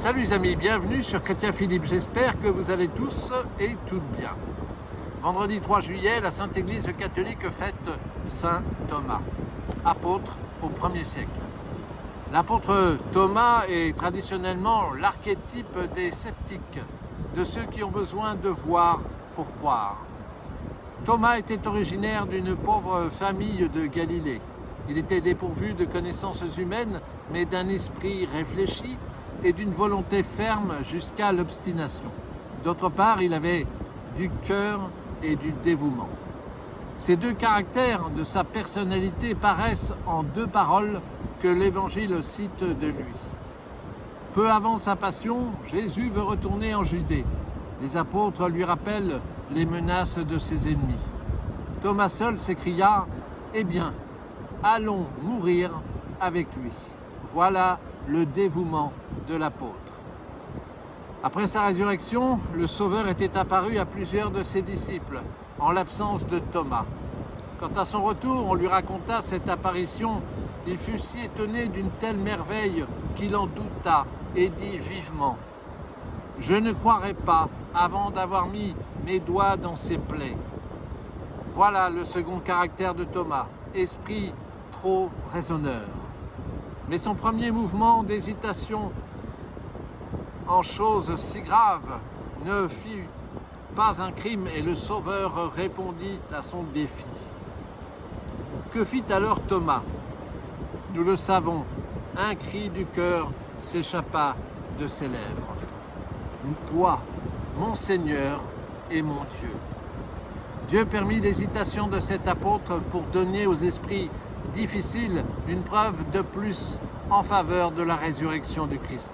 Salut les amis, bienvenue sur Chrétien Philippe, j'espère que vous allez tous et toutes bien. Vendredi 3 juillet, la Sainte Église catholique fête Saint Thomas, apôtre au 1er siècle. L'apôtre Thomas est traditionnellement l'archétype des sceptiques, de ceux qui ont besoin de voir pour croire. Thomas était originaire d'une pauvre famille de Galilée. Il était dépourvu de connaissances humaines, mais d'un esprit réfléchi et d'une volonté ferme jusqu'à l'obstination. D'autre part, il avait du cœur et du dévouement. Ces deux caractères de sa personnalité paraissent en deux paroles que l'Évangile cite de lui. Peu avant sa passion, Jésus veut retourner en Judée. Les apôtres lui rappellent les menaces de ses ennemis. Thomas seul s'écria « Eh bien, allons mourir avec lui ». Voilà le dévouement de l'apôtre. Après sa résurrection, le Sauveur était apparu à plusieurs de ses disciples, en l'absence de Thomas. Quant à son retour, on lui raconta cette apparition. Il fut si étonné d'une telle merveille qu'il en douta et dit vivement « Je ne croirai pas avant d'avoir mis mes doigts dans ses plaies ». Voilà le second caractère de Thomas, esprit trop raisonneur. Mais son premier mouvement d'hésitation en choses si graves ne fut pas un crime et le Sauveur répondit à son défi. Que fit alors Thomas? Nous le savons, un cri du cœur s'échappa de ses lèvres. Toi, mon Seigneur et mon Dieu. Dieu permit l'hésitation de cet apôtre pour donner aux esprits difficiles une preuve de plus en faveur de la résurrection du Christ.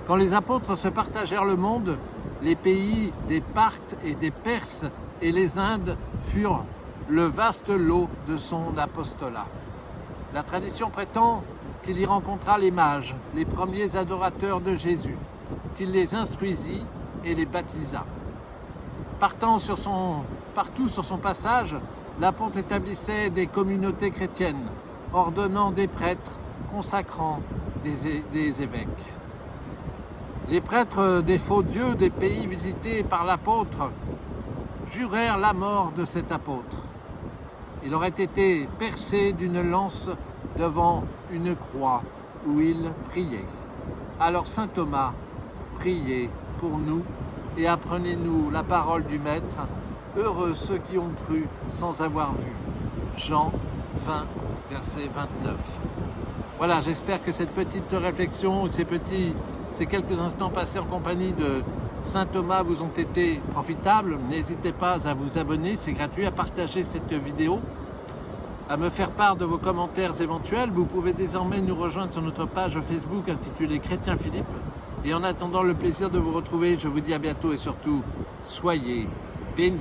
Quand les apôtres se partagèrent le monde, les pays des Parthes et des Perses et les Indes furent le vaste lot de son apostolat. La tradition prétend qu'il y rencontra les mages, les premiers adorateurs de Jésus, qu'il les instruisit et les baptisa. Partout sur son passage, l'apôtre établissait des communautés chrétiennes, ordonnant des prêtres, consacrant des évêques. Les prêtres des faux dieux des pays visités par l'apôtre jurèrent la mort de cet apôtre. Il aurait été percé d'une lance devant une croix où il priait. Alors saint Thomas, priez pour nous et apprenez-nous la parole du Maître. Heureux ceux qui ont cru sans avoir vu. Jean 20, verset 29. Voilà, j'espère que cette petite réflexion, ces quelques instants passés en compagnie de Saint Thomas vous ont été profitables. N'hésitez pas à vous abonner, c'est gratuit, à partager cette vidéo, à me faire part de vos commentaires éventuels. Vous pouvez désormais nous rejoindre sur notre page Facebook intitulée Chrétien Philippe. Et en attendant le plaisir de vous retrouver, je vous dis à bientôt et surtout, soyez bénis.